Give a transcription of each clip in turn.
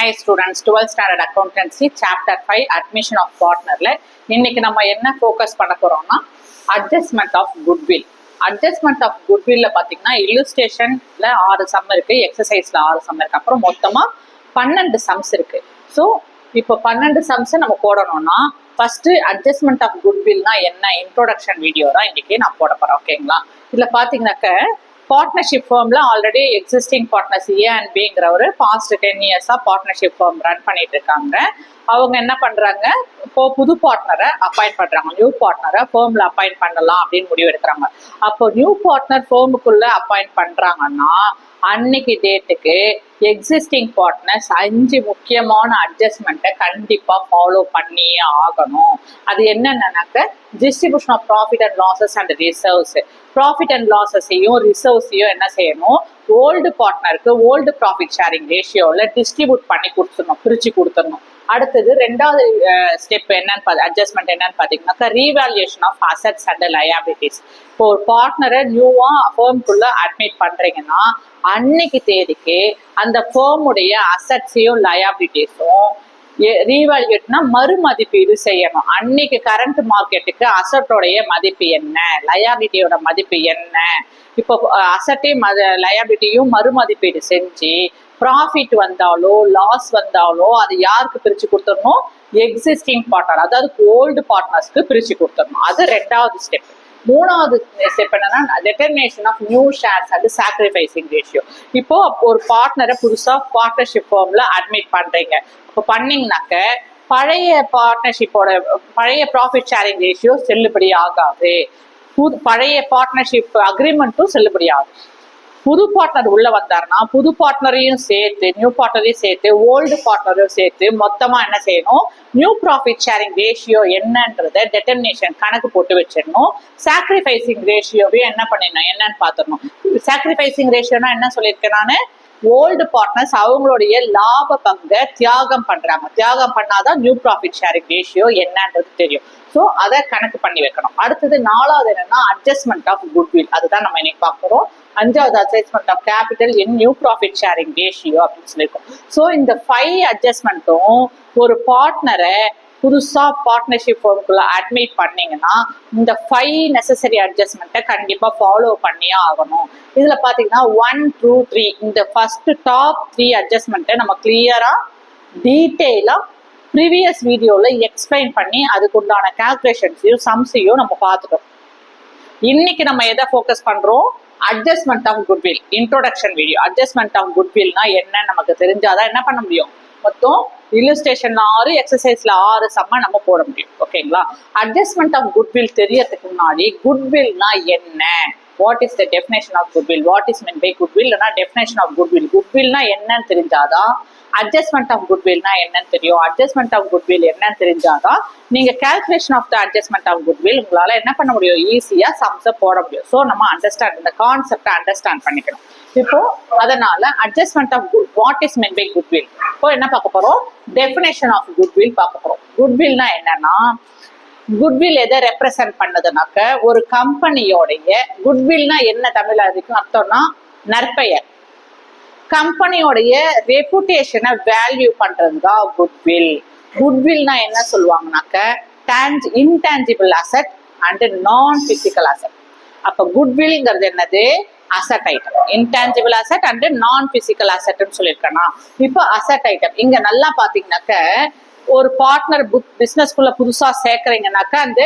Hi students, 12th standard accountancy chapter 5 admission of partnerல இன்னைக்கு நம்ம என்ன ஃபோக்கஸ் பண்ண போறோம்னா adjustment of goodwill. adjustment of goodwill பாத்தீங்கன்னா illustrationல 6 சம் இருக்கு, எக்ஸசைஸ்ல 6 சம் இருக்கு, அப்புறம் மொத்தமா 12 சம்ஸ் இருக்கு. ஸோ இப்போ 12 சம்ஸ் நம்ம போடணும்னா ஃபர்ஸ்ட் அட்ஜஸ்ட்மெண்ட் ஆஃப் குட்வில்னா என்ன இன்ட்ரோடக்ஷன் வீடியோ தான் இன்னைக்கு நான் போட போறேன். ஓகேங்களா? இதுல பாத்தீங்கன்னாக்க பார்ட்னர்ஷிப் ஃபார்ம்ல already existing partners A and பிங்கிற ஒரு பாஸ்ட் 10 இயர்ஸா பார்ட்னர்ஷிப் ஃபார்ம் ரன் பண்ணிட்டு இருக்காங்க. அவங்க என்ன பண்றாங்க, இப்போ புது பார்ட்னரை அப்பாயிண்ட் பண்றாங்க, நியூ பார்ட்னரை ஃபார்ம்ல அப்பாயிண்ட் பண்ணலாம் அப்படின்னு முடிவு எடுக்கிறாங்க. அப்போ நியூ பார்ட்னர் ஃபார்முக்குள்ள அப்பாயிண்ட் பண்றாங்கன்னா அன்னைக்கு டேட்டுக்கு எக்ஸிஸ்டிங் பார்ட்னர்ஸ் 5 முக்கியமான அட்ஜஸ்ட்மெண்ட்டை கண்டிப்பா ஃபாலோ பண்ணியே ஆகணும். அது என்னென்னனாக்க distribution of profit and losses and reserves. Profit and லாசஸையும் ரிசர்வ்ஸையும் என்ன செய்யணும், ஓல்டு பார்ட்னருக்கு ஓல்டு ப்ராஃபிட் ஷேரிங் ரேஷியோவில் டிஸ்ட்ரிபியூட் பண்ணி கொடுத்துடணும், பிரிச்சு கொடுத்துடணும். அடுத்தது ரெண்டாவது ஸ்டெப் என்னன்னு அட்ஜஸ்ட்மெண்ட் என்னன்னு பார்த்தீங்கன்னாக்கா revaluation of assets and liabilities. இப்போ ஒரு பார்ட்னரை நியூவா ஃபேர்முக்குள்ள அட்மிட் பண்றீங்கன்னா அன்னைக்கு தேதிக்கு அந்த ஃபேர்முடைய அசட்ஸையும் லயபிலிட்டிஸும் ரீவேல்யூட்னா மறுமதிப்பீடு செய்யணும். அன்னைக்கு கரண்ட் மார்க்கெட்டுக்கு அசட்டோடைய மதிப்பு என்ன, லயபிலிட்டியோட மதிப்பு என்ன, இப்போ அசட்டையும் லயபிலிட்டியும் மறுமதிப்பீடு செஞ்சு ப்ராஃபிட் வந்தாலோ லாஸ் வந்தாலோ அது யாருக்கு பிரிச்சு கொடுத்துடணும், எக்ஸிஸ்டிங் பார்ட்னர் அதாவது ஓல்டு பார்ட்னர்ஸ்க்கு பிரிச்சு கொடுத்துடணும். அது ரெண்டாவது ஸ்டெப். மூணாவது ஸ்டெப் என்னன்னா determination of new shares and sacrificing ratio. இப்போ ஒரு பார்ட்னரை புதுசா பார்ட்னர்ஷிப் ஃபார்ம்ல அட்மிட் பண்றீங்க. இப்போ பண்ணீங்கன்னாக்க பழைய பார்ட்னர்ஷிப்போட பழைய ப்ராஃபிட் ஷேரிங் ரேஷியோ செல்லுபடி ஆகாது, பழைய பார்ட்னர்ஷிப் அக்ரிமெண்ட்டும் செல்லுபடி ஆகும். புது பார்ட்னர் உள்ள வந்தாருன்னா புது பார்ட்னரையும் சேர்த்து நியூ பார்ட்னரையும் சேர்த்து ஓல்டு பார்ட்னரையும் சேர்த்து மொத்தமா என்ன செய்யணும், நியூ ப்ராஃபிட் ஷேரிங் ரேஷியோ என்னன்றத டெட்டர்மினேஷன் கணக்கு போட்டு வச்சிடணும். சாக்ரிஃபைசிங் ரேஷியோவையும் என்ன பண்ணிடணும் என்னன்னு பார்த்துடணும். சாக்ரிஃபைசிங் ரேஷியோனா என்ன சொல்லியிருக்கேன் நான், ஓல்டு பார்ட்னர்ஸ் அவங்களுடைய லாப பங்கை தியாகம் பண்றாங்க, தியாகம் பண்ணாதான் நியூ ப்ராஃபிட் ஷேரிங் ரேஷியோ என்னன்றது தெரியும். ஸோ அதை கணக்கு பண்ணி வைக்கணும். அடுத்தது நாலாவது என்னன்னா அட்ஜஸ்ட்மெண்ட் ஆஃப் குட்வில். அதுதான் நம்ம இன்னைக்கு பார்க்குறோம். அஞ்சாவது adjustment of capital in new profit sharing ratio அப்படின்னு சொல்லியிருக்கோம். ஸோ இந்த 5 அட்ஜஸ்ட்மெண்ட்டும் ஒரு பார்ட்னரை புதுசா பார்ட்னர்ஷிப் ஃபார்முக்குள்ள அட்மிட் பண்ணீங்கன்னா இந்த 5 நெசசரி அட்ஜஸ்ட்மெண்ட்டை கண்டிப்பா ஃபாலோ பண்ணியே ஆகணும். இதுல பாத்தீங்கன்னா 1, 2, 3 இந்த ஃபர்ஸ்ட் டாப் 3 அட்ஜஸ்ட்மெண்ட்டை நம்ம கிளியரா டீட்டெயிலா ப்ரீவியஸ் வீடியோல எக்ஸ்பிளைன் பண்ணி அதுக்கு உண்டான கால்குலேஷன்ஸையும் சம்ஸையும் நம்ம பார்த்துட்டோம். இன்னைக்கு நம்ம எதை ஃபோக்கஸ் பண்றோம், adjustment of goodwill introduction video. Adjustment of குட்வில்னா என்ன நமக்கு தெரிஞ்சாதான் என்ன பண்ண முடியும், மொத்தம் இல்லுஸ்ட்ரேஷன்ல 6 எக்ஸசைஸ்ல 6 சம்ம நம்ம போட முடியும். ஓகேங்களா? அட்ஜஸ்ட்மெண்ட் ஆஃப் குட்வில் தெரியறதுக்கு முன்னாடி குட்வில்னா என்ன, what is the definition of goodwill, what is mean by goodwill, இல்லைனா டெஃபினேஷன் ஆஃப் குட்வில். குட்வில்னா என்னன்னு தெரிஞ்சாதான் அட்ஜஸ்ட்மெண்ட் ஆஃப் குட்வில்னா என்னன்னு தெரியும். அட்ஜஸ்ட்மெண்ட் ஆஃப் குட்வில் என்னன்னு தெரிஞ்சாதான் நீங்க calculation of the adjustment of goodwill உங்களால என்ன பண்ண முடியும், ஈஸியா சம்ஸை போட முடியும். ஸோ நம்ம அண்டர்ஸ்டாண்ட் இந்த கான்செப்டை அண்டர்ஸ்டாண்ட் பண்ணிக்கணும். இப்போ அதனால adjustment of what is mean by goodwill. இப்போ என்ன பார்க்க போறோம், டெஃபினேஷன் ஆஃப் குட்வில் பார்க்க போறோம். குட்வில்னா என்னன்னா, குட்வில் எதை ரெப்ரசன்ட் பண்ணதுனாக்க ஒரு கம்பெனியோடைய குட்வில்னா என்ன தமிழ் அதுக்கு அர்த்தம்னா நற்பெயர். கம்பெனியோடைய ரெப்புடேஷனை வேல்யூ பண்றதுதான் குட்வில். குட்வில்னா என்ன சொல்லுவாங்கனாக்க இன்டான்ஜிபிள் அசெட் அண்ட் நான் பிசிக்கல் அசெட். அப்ப குட்வில்ங்கிறது என்னது, asset item. Intangible asset and நான் பிசிக்கல் அசெட்னு சொல்லியிருக்கேன்னா இப்போ அசெட் ஐட்டம் இங்க நல்லா பாத்தீங்கன்னாக்க ஒரு பார்ட்னர் பிசினஸ்குள்ள புதுசா சேர்க்கறீங்கன்னாக்க அந்த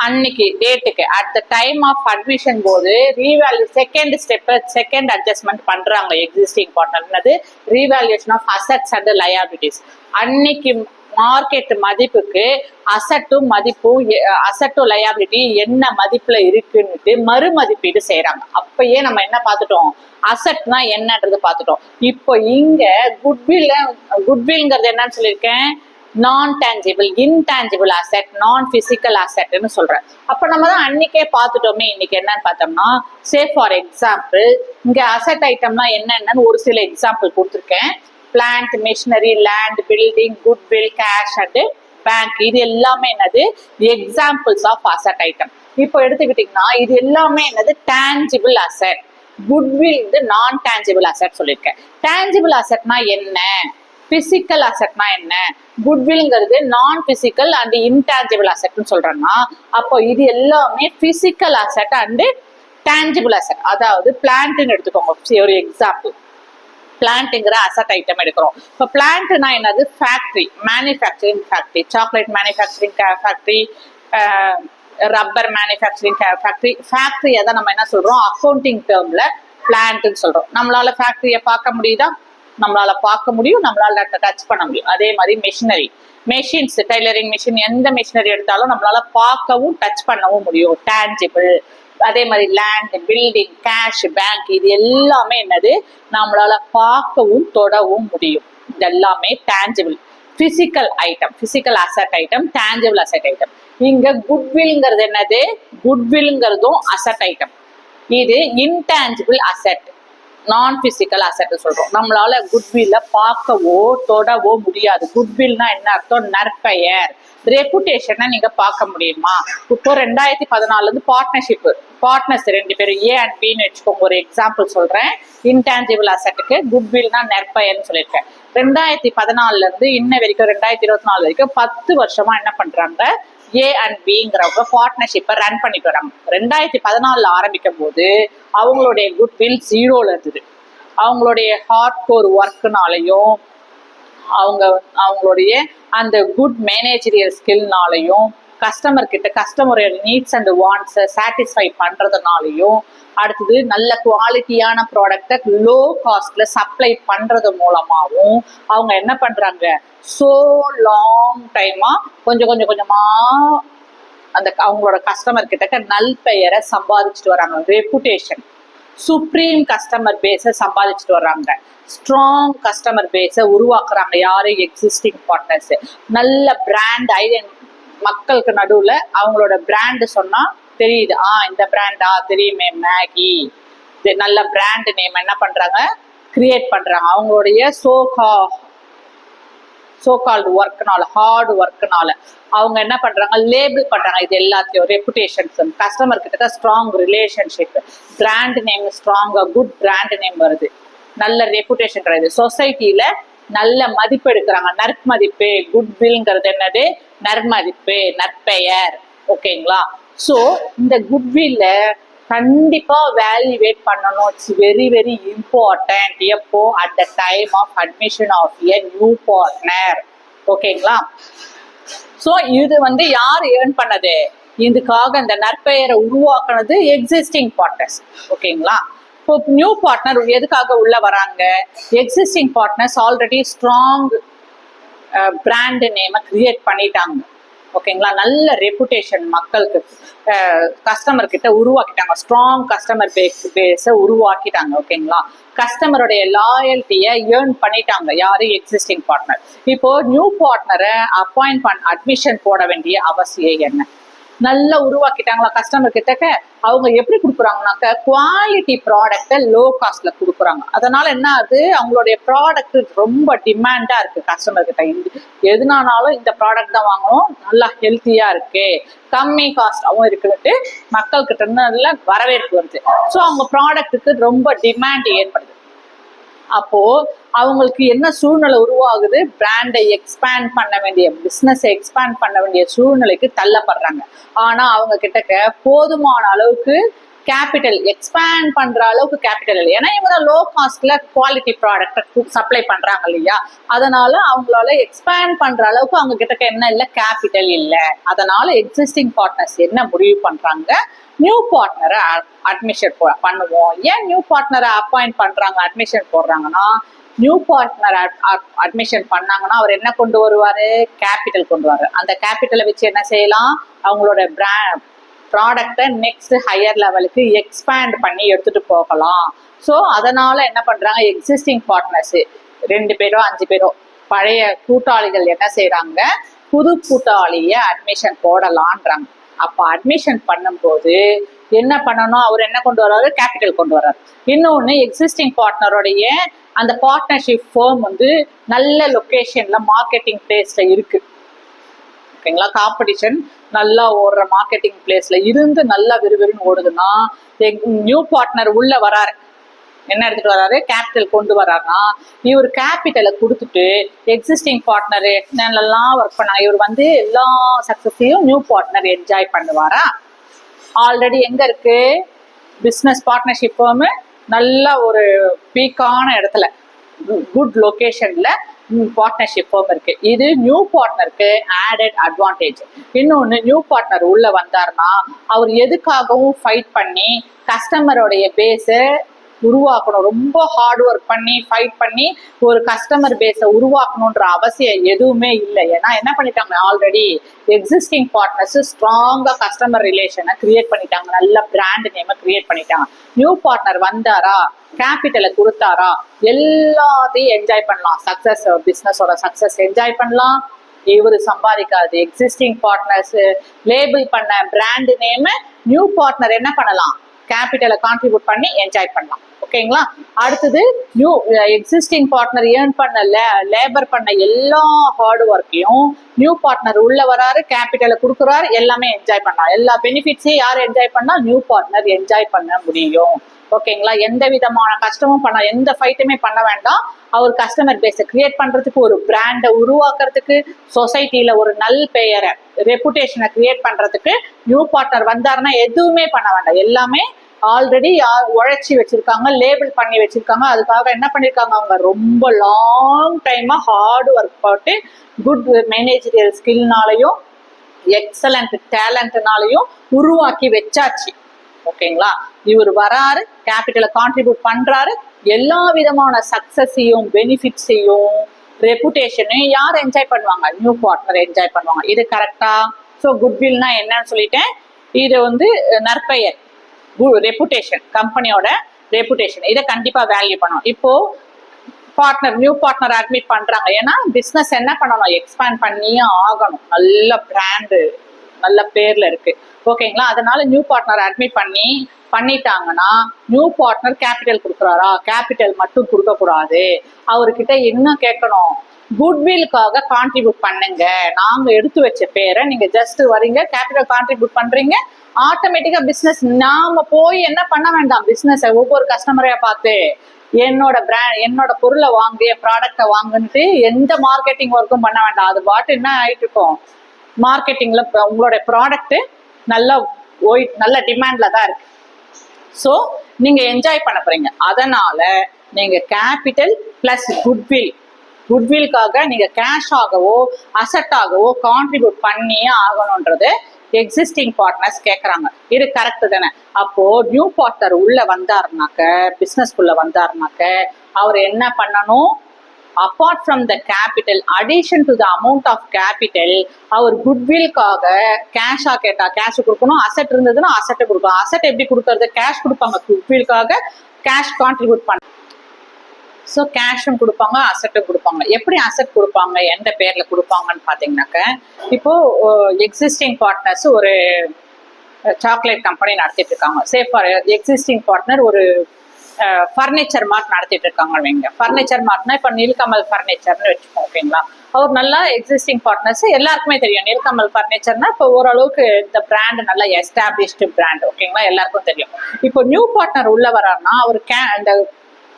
அன்னைக்கு டேட்டுக்கு at the time of admission போது ரீவேல்யூ செகண்ட் அட்ஜஸ்ட்மெண்ட் பண்றாங்க எக்ஸிஸ்டிங் பார்ட்னர். என்னது, revaluation of assets and liabilities. அன்னைக்கு மார்க்கெட் மதிப்புக்கு அசட்டும் லயபிலிட்டி என்ன மதிப்புல இருக்குன்னு மறுமதிப்பீடு செய்யறாங்க. அப்பயே நம்ம என்ன பார்த்துட்டோம், அசட்னா என்னன்றது பார்த்துட்டோம். இப்போ இங்க குட்வில்ங்கிறது என்னன்னு சொல்லியிருக்கேன், நான் tangible intangible asset non physical அசெட்னு சொல்றேன். அப்ப நம்ம தான் அன்னைக்கே பார்த்துட்டோமே. இன்னைக்கு என்னன்னு பார்த்தோம்னா, சே ஃபார் எக்ஸாம்பிள் இங்க அசெட் ஐட்டம்னா என்னென்னு ஒரு சில எக்ஸாம்பிள் கொடுத்துருக்கேன். Plant, machinery, land, building, goodwill, cash and bank. இது எல்லாமே என்னது, எக்ஸாம்பிள்ஸ் ஆஃப் அசெட் ஐட்டம். இப்போ எடுத்துக்கிட்டீங்கன்னா இது எல்லாமே என்னது, டேஞ்சிபிள் அசெட். குட்வில் நான் டேஞ்சிபிள் அசெட் சொல்லியிருக்கேன். டேஞ்சிபிள் அசெட்னா என்ன, பிசிக்கல் அசெட்னா என்ன, குட்வில்ங்கிறது நான் பிசிக்கல் அண்ட் இன்டான்ஜிபிள் அசெட்னு சொல்றேன்னா, அப்போ இது எல்லாமே physical asset and tangible asset. அதாவது பிளான்ட்னு எடுத்துக்கோங்க, ஒரு எக்ஸாம்பிள். பிளான்ட்ங்கிற அசட் ஐட்டம் எடுக்கிறோம். இப்போ பிளான்ட்னா என்னது, factory, manufacturing factory, chocolate manufacturing factory, rubber manufacturing factory. ஃபேக்டரியை தான் நம்ம என்ன சொல்றோம், அக்கௌண்டிங் டேர்ம்ல பிளான்ட்னு சொல்றோம். நம்மளால ஃபேக்டரியை பார்க்க முடியுதா, நம்மளால பார்க்க முடியும், நம்மளால டச் பண்ண முடியும். அதே மாதிரி மெஷினரி, மெஷின்ஸ், டைலரிங் மிஷின், எந்த மிஷினரி எடுத்தாலும் நம்மளால பார்க்கவும் டச் பண்ணவும் முடியும், டேஞ்சிபிள். அதே மாதிரி லேண்ட், பில்டிங், கேஷ், பேங்க், இது எல்லாமே என்னது, நம்மளால பார்க்கவும் தொடவும் முடியும். இது எல்லாமே tangible physical item, physical asset item, tangible asset item. இங்க குட்வில்ங்கிறது என்னது, குட்வில்ங்கிறதும் அசட் ஐட்டம். இது இன்டான்ஜிபிள் அசட், நான் பிசிக்கல் அசட் சொல்றோம். நம்மளால குட்வில்ல பார்க்கவோ தொடவோ முடியாது. குட்வில்னா என்ன அர்த்தம், நற்பெயர், ரெப்புடேஷனை நீங்க பார்க்க முடியுமா. இப்போ 2014 இருந்து பார்ட்னர்ஸ் 2 பேரும் ஏ அண்ட் பின்னு வச்சுக்கோங்க. ஒரு எக்ஸாம்பிள் சொல்றேன். இன்டான்ஜிபிள் அசட்டுக்கு குட்வில்னா நற்பெயர்னு சொல்லியிருக்கேன். 2014 இருந்து இன்ன வரைக்கும் 2024 வரைக்கும் 10 வருஷமா என்ன பண்றாங்க, ஏ அண்ட் பிங்கிறவங்க பார்ட்னர்ஷிப்பை ரன் பண்ணிட்டு வராங்க. 2014 ஆரம்பிக்கும் போது அவங்களுடைய குட்வில் 0ல இருந்தது. அவங்களுடைய ஹார்ட் கோர் ஒர்க்னாலையும் அவங்களுடைய அந்த குட் மேனேஜரியல் ஸ்கில்னாலையும் கஸ்டமரோட நீட்ஸ் அண்ட் வாண்ட்ஸை சாட்டிஸ்ஃபை பண்றதுனாலையும், அடுத்தது நல்ல குவாலிட்டியான ப்ராடக்டை லோ காஸ்ட்ல சப்ளை பண்றது மூலமாகவும் அவங்க என்ன பண்றாங்க, சோ லாங் டைமா கொஞ்சமா அந்த அவங்களோட கஸ்டமர் கிட்ட நல்பெயரை சம்பாதிச்சுட்டு வராங்க. ரெப்புடேஷன், சுப்ரீம் கஸ்டமர் பேஸை சம்பாதிச்சுட்டு வர்றாங்க. ஸ்ட்ராங் கஸ்டமர் பேஸை உருவாக்குறாங்க. யாரு, எக்ஸிஸ்டிங் பார்ட்னர்ஸ். நல்ல பிராண்ட் மக்களுக்கு நடுவுல அவங்களோட பிராண்ட் சொன்னா தெரியுது, இந்த பிராண்டா தெரியுமே, மேகி, நல்ல பிராண்ட் நேம் என்ன பண்றாங்க, கிரியேட் பண்றாங்க. அவங்களுடைய சோகால்டு ஒர்க்னால, ஹார்ட் ஒர்க்னால அவங்க என்ன பண்றாங்க, லேபிள் பண்றாங்க. இது எல்லாத்தையும் ரெப்புடேஷன்ஸ், கஸ்டமர் கிட்ட ஸ்ட்ராங் ரிலேஷன்ஷிப், பிராண்ட் நேம் ஸ்ட்ராங்கா, குட் பிராண்ட் நேம் வருது, நல்ல ரெப்புடேஷன் கிடையாது, சொசைட்டில நல்ல மதிப்பு எடுக்கிறாங்க. நற்மதிப்பு, குட்வில்ங்கிறது என்னது, நற்மதிப்பு, நற்பெயர். ஓகேங்களா. ஸோ இந்த குட்வில்ல கண்டிப்பா வேல்யூவேட் பண்ணணும். It's very very important. எப்போ, at the time of admission of a new partner. ஓகேங்களா. ஸோ இது யார் ஏர்ன் பண்ணது, இதுக்காக இந்த நற்பெயரை உருவாக்குனது எக்ஸிஸ்டிங் பார்ட்னர்ஸ். ஓகேங்களா. இப்போ நியூ பார்ட்னர் எதுக்காக உள்ள வராங்க, existing partners already strong brand நேமை கிரியேட் பண்ணிட்டாங்க. ஓகேங்களா. நல்ல ரெப்புடேஷன் மக்களுக்கு கஸ்டமர் கிட்ட உருவாக்கிட்டாங்க. ஸ்ட்ராங் கஸ்டமர் பேஸை உருவாக்கிட்டாங்க. ஓகேங்களா. கஸ்டமருடைய லாயல்ட்டியை ஏர்ன் பண்ணிட்டாங்க. யாரு, எக்ஸிஸ்டிங் பார்ட்னர். இப்போ நியூ பார்ட்னரை அட்மிஷன் போட வேண்டிய அவசியம் என்ன, நல்லா உருவாக்கிட்டாங்களா கஸ்டமர் கிட்டக்க. அவங்க எப்படி கொடுக்குறாங்கனாக்க, குவாலிட்டி ப்ராடக்டை லோ காஸ்ட்ல கொடுக்குறாங்க. அதனால என்ன ஆகுது, அவங்களுடைய ப்ராடக்ட் ரொம்ப டிமாண்டா இருக்கு கஸ்டமர் கிட்ட. எதுனாலும் இந்த ப்ராடக்ட் தான் வாங்கணும், நல்லா ஹெல்த்தியா இருக்கு, கம்மி காஸ்டாகவும் இருக்குன்ட்டு மக்கள் கிட்ட நல்ல வரவேற்பு வருது. ஸோ அவங்க ப்ராடக்ட்டுக்கு ரொம்ப டிமாண்ட் ஏற்படுது. அப்போ அவங்களுக்கு என்ன சூழ்நிலை உருவாகுது, பிராண்டை எக்ஸ்பேண்ட் பண்ண வேண்டிய, பிசினஸை எக்ஸ்பேண்ட் பண்ண வேண்டிய சூழ்நிலைக்கு தள்ளப்படுறாங்க. ஆனா அவங்க கிட்டக்க போதுமான அளவுக்கு கேபிட்டல், எக்ஸ்பேண்ட் பண்ற அளவுக்கு கேபிட்டல் இல்லை. ஏன்னா இவங்க லோ காஸ்ட்ல குவாலிட்டி ப்ராடக்ட் சப்ளை பண்றாங்க இல்லையா. அதனால அவங்களால எக்ஸ்பேண்ட் பண்ற அளவுக்கு அவங்க கிட்டக்க என்ன இல்லை, கேபிட்டல் இல்லை. அதனால எக்ஸிஸ்டிங் பார்ட்னர்ஸ் என்ன முடிவு பண்றாங்க, நியூ பார்ட்னரை அட்மிஷன் பண்ணுவோம். ஏன் நியூ பார்ட்னரை அப்பாயிண்ட் பண்றாங்க, அட்மிஷன் போடுறாங்கன்னா, நியூ பார்ட்னர் அட்மிஷன் பண்ணாங்கன்னா அவர் என்ன கொண்டு வருவாரு, கேபிட்டல் கொண்டு வருவாரு. அந்த கேபிட்டலை வச்சு என்ன செய்யலாம், அவங்களோட ப்ராடக்டை நெக்ஸ்ட் ஹையர் லெவலுக்கு எக்ஸ்பேண்ட் பண்ணி எடுத்துட்டு போகலாம். ஸோ அதனால என்ன பண்றாங்க, எக்ஸிஸ்டிங் பார்ட்னர்ஸ் 2 பேரோ 5 பேரோ பழைய கூட்டாளிகள் என்ன செய்யறாங்க, புது கூட்டாளிய அட்மிஷன் போடலான்றாங்க. அப்ப அட்மிஷன் பண்ணும்போது என்ன பண்ணணும், அவர் என்ன கொண்டு வர்றாரு, கேபிட்டல் கொண்டு வர்றாரு. இன்னொன்னு, எக்ஸிஸ்டிங் பார்ட்னருடைய அந்த பார்ட்னர்ஷிப் ஃபார்ம் நல்ல லொகேஷன்ல, மார்க்கெட்டிங் பிளேஸ்ல இருக்கு. ஓகேங்களா. காம்படிஷன் நல்லா ஓடுற மார்க்கெட்டிங் பிளேஸ்ல இருந்து நல்லா விறுவிறுன்னு ஓடுதுன்னா, நியூ பார்ட்னர் உள்ள வராரு, என்ன எடுத்துட்டு வர்றாரு, கேபிட்டல் கொண்டு வர்றாருன்னா இவர் கேபிட்டலை கொடுத்துட்டு எக்ஸிஸ்டிங் பார்ட்னர் எல்லாம் ஒர்க் பண்ணாங்க. இவர் வந்து எல்லா சக்சஸையும் நியூ பார்ட்னர் என்ஜாய் பண்ணுவாரா? ஆல்ரெடி எங்க இருக்கு பிசினஸ் பார்ட்னர்ஷிப் ஃபார்ம், நல்ல ஒரு பீக்கான இடத்துல குட் லொகேஷன்ல பார்ட்னர்ஷிப் ஃபார்ம் இருக்கு. இது நியூ பார்ட்னருக்கு ஆடட் அட்வான்டேஜ். இன்னொன்னு, நியூ பார்ட்னர் உள்ள வந்தாருன்னா அவர் எதுக்காகவும் ஃபைட் பண்ணி கஸ்டமரோடைய பேஸை உருவாக்கணும், ரொம்ப ஹார்ட் ஒர்க் பண்ணி ஃபைட் பண்ணி ஒரு கஸ்டமர் பேஸை உருவாக்கணுன்ற அவசியம் எதுவுமே இல்லை. ஏன்னா என்ன பண்ணிட்டாங்க, ஆல்ரெடி எக்ஸிஸ்டிங் பார்ட்னர்ஸ் ஸ்ட்ராங்கா கஸ்டமர் ரிலேஷனை கிரியேட் பண்ணிட்டாங்க, நல்ல பிராண்ட் நேமை கிரியேட் பண்ணிட்டாங்க. நியூ பார்ட்னர் வந்தாரா, கேபிட்டலை கொடுத்தாரா, எல்லாத்தையும் என்ஜாய் பண்ணலாம். சக்சஸ், பிசினஸோட சக்சஸ் என்ஜாய் பண்ணலாம். இவரு சம்பாதிக்காது எக்ஸிஸ்டிங் பார்ட்னர்ஸ் லேபிள் பண்ண பிராண்ட் நேம் நியூ பார்ட்னர் என்ன பண்ணலாம், கேபிட்டலை கான்ட்ரிபியூட் பண்ணி என்ஜாய் பண்ணலாம். ஓகேங்களா? அடுத்தது, நியூ எக்ஸிஸ்டிங் பார்ட்னர் ஏர்ன் பண்ண லேபர் பண்ண எல்லா ஹார்ட் ஒர்க்கையும் நியூ பார்ட்னர் உள்ள வராரு, கேபிட்டலை கொடுக்குறாரு, எல்லாமே என்ஜாய் பண்ணலாம். எல்லா பெனிஃபிட்ஸையும் யார் என்ஜாய் பண்ணா, நியூ பார்ட்னர் என்ஜாய் பண்ண முடியும். ஓகேங்களா? எந்த விதமான கஷ்டமும் பண்ண, எந்த ஃபைட்டுமே பண்ண வேண்டாம். அவர் கஸ்டமர் பேஸை கிரியேட் பண்றதுக்கு, ஒரு பிராண்டை உருவாக்குறதுக்கு, சொசைட்டில ஒரு நல் பெயரை ரெப்புடேஷனை கிரியேட் பண்றதுக்கு நியூ பார்ட்னர் வந்தாருன்னா எதுவுமே பண்ண வேண்டாம். எல்லாமே ஆல்ரெடி உழைச்சி வச்சிருக்காங்க, லேபிள் பண்ணி வச்சிருக்காங்க. அதுக்காக என்ன பண்ணிருக்காங்க, அவங்க ரொம்ப லாங் டைமா ஹார்ட் ஒர்க் போட்டு குட் மேனேஜரியல் ஸ்கில்னாலையும் எக்ஸலண்ட் டேலண்ட்னாலையும் உருவாக்கி வச்சாச்சு. ஓகேங்களா? இவர் வராரு, கேபிட்டலை கான்ட்ரிபியூட் பண்றாரு, எல்லா விதமான சக்சஸையும் பெனிஃபிட்ஸையும் ரெப்புடேஷனையும் யார் என்ஜாய் பண்ணுவாங்க, நியூ பார்ட்னர் என்ஜாய் பண்ணுவாங்க. இது கரெக்டா? ஸோ குட்வில்னா என்னன்னு சொல்லிட்டேன். இது வந்து நற்பெயர், ரெப்புடேஷன், கம்பெனியோட ரெப்புடேஷன். இதை கண்டிப்பா வேல்யூ பண்ணணும். இப்போ பார்ட்னர், நியூ பார்ட்னர் அட்மிட் பண்றாங்க, ஏன்னா பிசினஸ் என்ன பண்ணணும், எக்ஸ்பேண்ட் பண்ணியே ஆகணும். நல்ல பிராண்டு, நல்ல பேர்ல இருக்கு. ஓகேங்களா? அதனால நியூ பார்ட்னர் அட்மிட் பண்ணிட்டாங்கன்னா நியூ பார்ட்னர் கேபிட்டல் கொடுக்குறாரா, கேபிட்டல் மட்டும் கொடுக்க கூடாது. அவர்கிட்ட என்ன கேட்கணும், குட்வில்காக கான்ட்ரிபியூட் பண்ணுங்க. நாங்க எடுத்து வச்ச பேரை நீங்க ஜஸ்ட் வரீங்க, கேபிட்டல் கான்ட்ரிபியூட் பண்றீங்க, ஆட்டோமேட்டிக்கா பிசினஸ், நாம போய் என்ன பண்ண வேண்டாம், பிசினஸ் ஒவ்வொரு கஸ்டமரையா பார்த்து என்னோட பிராண்ட், என்னோட பொருளை வாங்கு, என் ப்ராடக்டை வாங்குன்ட்டு எந்த மார்க்கெட்டிங் ஒர்க்கும் பண்ண வேண்டாம். அது பாட்டு என்ன ஆயிட்டு இருக்கும், மார்க்கெட்டிங்ல உங்களோட ப்ராடக்ட் நல்ல டிமாண்ட்ல தான் இருக்கு. ஸோ நீங்க என்ஜாய் பண்ண போறீங்க. அதனால நீங்க கேபிட்டல் பிளஸ் குட்வில்காக நீங்க கேஷ் ஆகவோ அசட் ஆகவோ கான்ட்ரிபியூட் பண்ணியே ஆகணும்ன்றது எக்ஸிஸ்டிங் பார்ட்னர்ஸ் கேட்கறாங்க. இது கரெக்ட் தானே? அப்போ நியூ பார்ட்னர் உள்ள வந்தாருனாக்க, பிசினஸ்குள்ள வந்தாருனாக்க அவர் என்ன பண்ணணும், apart from the capital, addition to the amount of capital, அவர் குட்வில்காக கேஷா கேட்டா கேஷ் கொடுக்கணும், அசட் இருந்ததுன்னா அசட்டை கொடுக்கணும். அசட் எப்படி கொடுக்கறது, கேஷ் கொடுப்பாங்க, குட்வில்காக கேஷ் கான்ட்ரிபியூட் பண்ண. ஸோ கேஷும் கொடுப்பாங்க, அசட்டும் கொடுப்பாங்க. எப்படி அசட் கொடுப்பாங்க, எந்த பேர்ல கொடுப்பாங்கன்னு பாத்தீங்கன்னாக்க, இப்போ எக்ஸிஸ்டிங் பார்ட்னர்ஸ் ஒரு சாக்லேட் கம்பெனி நடத்திட்டு இருக்காங்க. சே ஃபார் எக்ஸிஸ்டிங் பார்ட்னர் ஒரு ஃபர்னிச்சர் மார்ட் நடத்திட்டு இருக்காங்க வைங்க. ஃபர்னிச்சர் மார்ட்னா இப்போ நீல்கமல் ஃபர்னிச்சர்னு வச்சுக்கோங்க. ஓகேங்களா? அவர் நல்லா எக்ஸிஸ்டிங் பார்ட்னர்ஸ் எல்லாருக்குமே தெரியும். நீல்கமல் ஃபர்னிச்சர்னா இப்போ ஓரளவுக்கு இந்த பிராண்ட் நல்லா எஸ்டாப்ளிஷ்டு பிராண்ட். ஓகேங்களா? எல்லாருக்கும் தெரியும். இப்போ நியூ பார்ட்னர் உள்ள வராருன்னா அவர் அந்த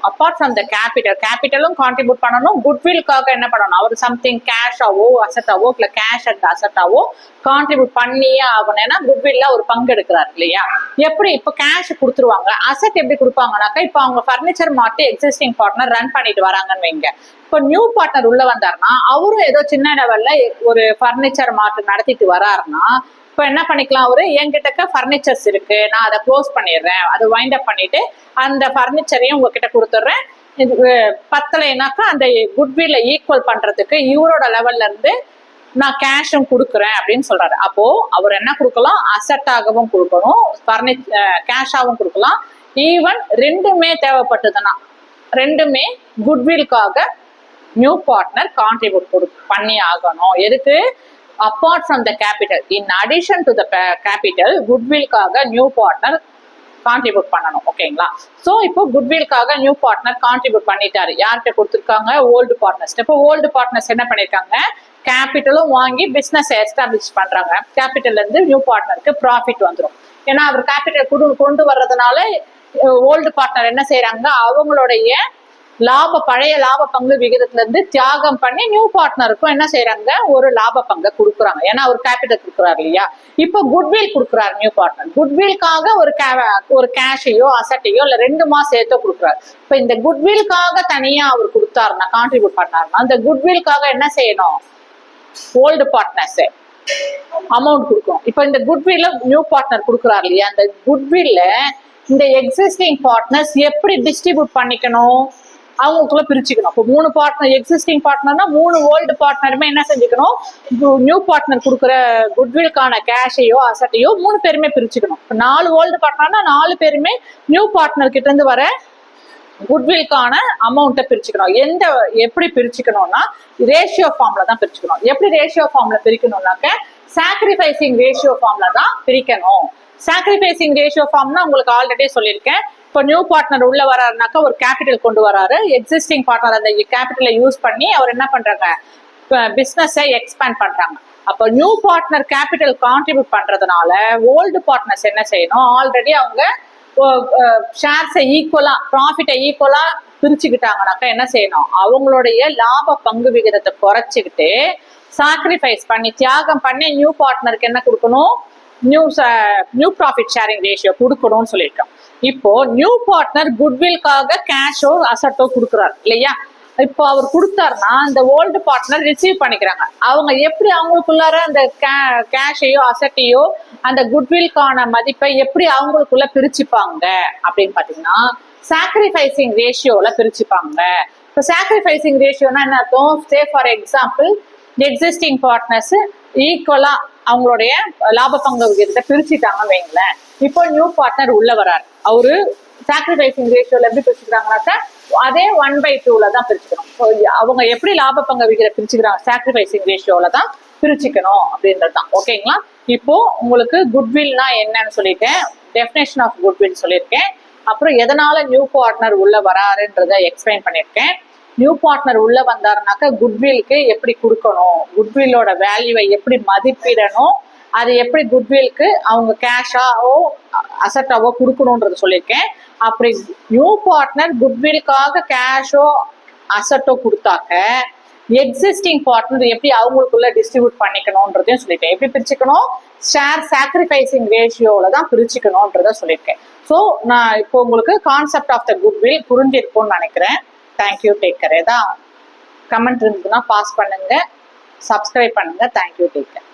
அப்பார்ட் ஃப்ரம் த கேபிட்டலும் கான்ட்ரிபியூட் பண்ணணும், குட்வில்காக என்ன பண்ணணும், அவர் சம்திங் கேஷாவோ அசட்டாவோ இல்லை கேஷ் அண்ட் அசட்டாவோ கான்ட்ரிபியூட் பண்ணியே ஆகணும். ஏன்னா குட்வில்ல ஒரு பங்கு எடுக்கிறாரு இல்லையா? எப்படி இப்போ கேஷ் கொடுத்துருவாங்க, அசட் எப்படி கொடுப்பாங்கனாக்கா, இப்போ அவங்க ஃபர்னிச்சர் மார்ட் எக்ஸிஸ்டிங் பார்ட்னர் ரன் பண்ணிட்டு வராங்கன்னு வைங்க. இப்போ நியூ பார்ட்னர் உள்ள வந்தாருன்னா அவரும் ஏதோ சின்ன லெவல்ல ஒரு ஃபர்னிச்சர் மார்ட் நடத்திட்டு வராருன்னா, இப்போ என்ன பண்ணிக்கலாம், அவரு என்கிட்ட ஃபர்னிச்சர்ஸ் இருக்கு, நான் அதை க்ளோஸ் பண்ணிடுறேன், அதை வைண்ட் அப் பண்ணிட்டு அந்த ஃபர்னிச்சரையும் உங்ககிட்ட கொடுத்துட்றேன். இது பத்தலைனாக்கா அந்த குட்வில்ல ஈக்குவல் பண்றதுக்கு இவரோட லெவல்ல இருந்து நான் கேஷும் கொடுக்குறேன் அப்படின்னு சொல்றாரு. அப்போ அவர் என்ன கொடுக்கலாம், அசட்டாகவும் கொடுக்கணும், கேஷாகவும் கொடுக்கலாம். ஈவன் ரெண்டுமே தேவைப்பட்டதுன்னா ரெண்டுமே குட்வில்காக நியூ பார்ட்னர் கான்ட்ரிபியூட் பண்ணி ஆகணும். எதுக்கு, apart from the capital, in addition to the capital குட்வில்காக நியூ பார்ட்னர் கான்ட்ரிபியூட் பண்ணணும். ஓகேங்களா? ஸோ இப்போ குட்வில்காக நியூ பார்ட்னர் கான்ட்ரிபியூட் பண்ணிட்டாரு. யார்கிட்ட கொடுத்துருக்காங்க, ஓல்டு பார்ட்னர்ஸ். இப்போ ஓல்டு பார்ட்னர்ஸ் என்ன பண்ணிருக்காங்க, கேபிட்டலும் வாங்கி பிசினஸ் எஸ்டாப்ளிஷ் பண்றாங்க. கேபிட்டல்ல இருந்து நியூ பார்ட்னருக்கு ப்ராஃபிட் வந்துடும். ஏன்னா அவர் கேபிட்டல் கொண்டு வர்றதுனால ஓல்டு பார்ட்னர் என்ன செய்யறாங்க, அவங்களுடைய பழைய லாப பங்கு விகிதத்துல இருந்து தியாகம் பண்ணி நியூ பார்ட்னருக்கும் என்ன செய்யறாங்க, ஒரு லாப பங்கை கொடுக்குறாங்க. ஏன்னா அவர் கேபிட்டல் கொடுக்குறாரு இல்லையா. இப்போ குட்வில் கொடுக்குறாரு நியூ பார்ட்னர். குட்வில்காக ஒரு கேஷையோ அசட்டையோ இல்ல 2 மாசம் சேர்த்தோ கொடுக்குறாரு. இப்ப இந்த குட்வில்காக தனியா அவர் கொடுத்தாருன்னா, கான்ட்ரிபியூட் பண்ணாருன்னா, அந்த குட்வில்காக என்ன செய்யணும், ஓல்டு பார்ட்னர்ஸ் அமௌண்ட் கொடுக்கணும். இப்ப இந்த குட்வில்ல நியூ பார்ட்னர் கொடுக்குறாரு இல்லையா, அந்த குட்வில்ல இந்த எக்ஸிஸ்டிங் பார்ட்னர்ஸ் எப்படி டிஸ்ட்ரிபியூட் பண்ணிக்கணும், அவங்களுக்குள்ள பிரிச்சுக்கணும். இப்போ 3 பார்ட்னர் எக்ஸிஸ்டிங் பார்ட்னர்னா 3 ஓல்டு பார்ட்னருமே என்ன செஞ்சுக்கணும், நியூ பார்ட்னர் கொடுக்குற குட்வில்கான கேஷையோ அசட்டையோ 3 பேருமே பிரிச்சுக்கணும். இப்போ 4 ஓல்டு பார்ட்னர்னா 4 பேருமே நியூ பார்ட்னர் கிட்ட இருந்து வர குட்வில்கான அமௌண்ட்டை பிரிச்சுக்கணும். எப்படி பிரிச்சுக்கணும்னா ரேஷியோ ஃபார்ம்ல தான் பிரிச்சுக்கணும். எப்படி ரேஷியோ ஃபார்ம்ல பிரிக்கணும்னாக்க சாக்ரிஃபைசிங் ரேஷியோ ஃபார்ம்ல தான் பிரிக்கணும். சாக்ரிஃபைசிங் ரேஷியோ ஃபார்ம்னா உங்களுக்கு ஆல்ரெடி சொல்லியிருக்கேன். இப்போ நியூ பார்ட்னர் உள்ள வராருனாக்கா ஒரு கேபிட்டல் கொண்டு வராரு. எக்ஸிஸ்டிங் பார்ட்னர் அந்த கேபிட்டலை யூஸ் பண்ணி அவர் என்ன பண்றாங்க, பிசினஸை எக்ஸ்பேண்ட் பண்றாங்க. அப்போ நியூ பார்ட்னர் கேபிட்டல் கான்ட்ரிபியூட் பண்றதுனால ஓல்டு பார்ட்னர்ஸ் என்ன செய்யணும், ஆல்ரெடி அவங்க ஷேர்ஸை ஈக்குவலா ப்ராஃபிட்டை ஈக்குவலா பிரிச்சுக்கிட்டாங்கனாக்கா என்ன செய்யணும், அவங்களுடைய லாப பங்கு விகிதத்தை குறைச்சிக்கிட்டு சாக்ரிஃபைஸ் பண்ணி தியாகம் பண்ணி நியூ பார்ட்னருக்கு என்ன கொடுக்கணும், நியூ ப்ராஃபிட் ஷேரிங் ரேஷியோ கொடுக்கணும்னு சொல்லியிருக்கோம். இப்போ நியூ பார்ட்னர் குட்வில்காக கேஷோ அசட்டோ கொடுக்குறாரு இல்லையா. இப்போ அவர் கொடுத்தாருன்னா இந்த ஓல்டு பார்ட்னர் ரிசீவ் பண்ணிக்கிறாங்க. அவங்க எப்படி அவங்களுக்குள்ளார அந்த கேஷையோ அசட்டையோ அந்த குட்வில்கான மதிப்பை எப்படி அவங்களுக்குள்ள பிரிச்சுப்பாங்க அப்படின்னு பாத்தீங்கன்னா சாக்ரிஃபைசிங் ரேஷியோல பிரிச்சுப்பாங்க. இப்போ சாக்ரிஃபைசிங் ரேஷியோனா என்ன அர்த்தம், சே ஃபார் எக்ஸாம்பிள் எக்ஸிஸ்டிங் பார்ட்னர்ஸ் ஈக்குவலா அவங்களுடைய லாப பங்கு விகிதத்தை பிரிச்சுட்டாங்க வைங்களேன். இப்போ நியூ பார்ட்னர் உள்ள வராரு, அவரு சாக்ரிஃபைசிங் ரேஷியோல எப்படி பிரிச்சுக்கிறாங்கன்னாக்கா அதே 1/2 தான் பிரிச்சுக்கணும். அவங்க எப்படி லாப பங்கு விகிதத்தை பிரிச்சுக்கிறாங்க, சாக்ரிஃபைசிங் ரேஷியோல தான் பிரிச்சுக்கணும் அப்படின்றது தான். ஓகேங்களா. இப்போ உங்களுக்கு குட்வில்னா என்னன்னு சொல்லிட்டேன், டெஃபினேஷன் ஆஃப் குட்வில் சொல்லியிருக்கேன். அப்புறம் எதனால நியூ பார்ட்னர் உள்ள வராருன்றத எக்ஸ்பிளைன் பண்ணியிருக்கேன். நியூ பார்ட்னர் உள்ள வந்தாருனாக்கா குட்வில்க்கு எப்படி கொடுக்கணும், குட்வில்லோட வேல்யூவை எப்படி மதிப்பிடணும், அது எப்படி குட்வில்க்கு அவங்க கேஷாவோ அசட்டாவோ கொடுக்கணும்ன்றது சொல்லியிருக்கேன். அப்படி new partner குட்வில்காக Kesho அசட்டோ கொடுத்தாக்க existing partner எப்படி அவங்களுக்குள்ள டிஸ்ட்ரிபியூட் பண்ணிக்கணும்ன்றதையும் சொல்லியிருக்கேன். எப்படி பிரிச்சுக்கணும், ஷேர் சாக்ரிஃபைசிங் ரேஷியோல தான் பிரிச்சுக்கணும்ன்றத சொல்லியிருக்கேன். ஸோ நான் இப்போ உங்களுக்கு கான்செப்ட் ஆஃப் த குட்வில் புரிஞ்சிருக்கும்னு நினைக்கிறேன். Thank you, take care. ஏதாவது கமெண்ட் இருந்ததுன்னா பாஸ் பண்ணுங்க, சப்ஸ்கிரைப் பண்ணுங்க. Thank you, take care.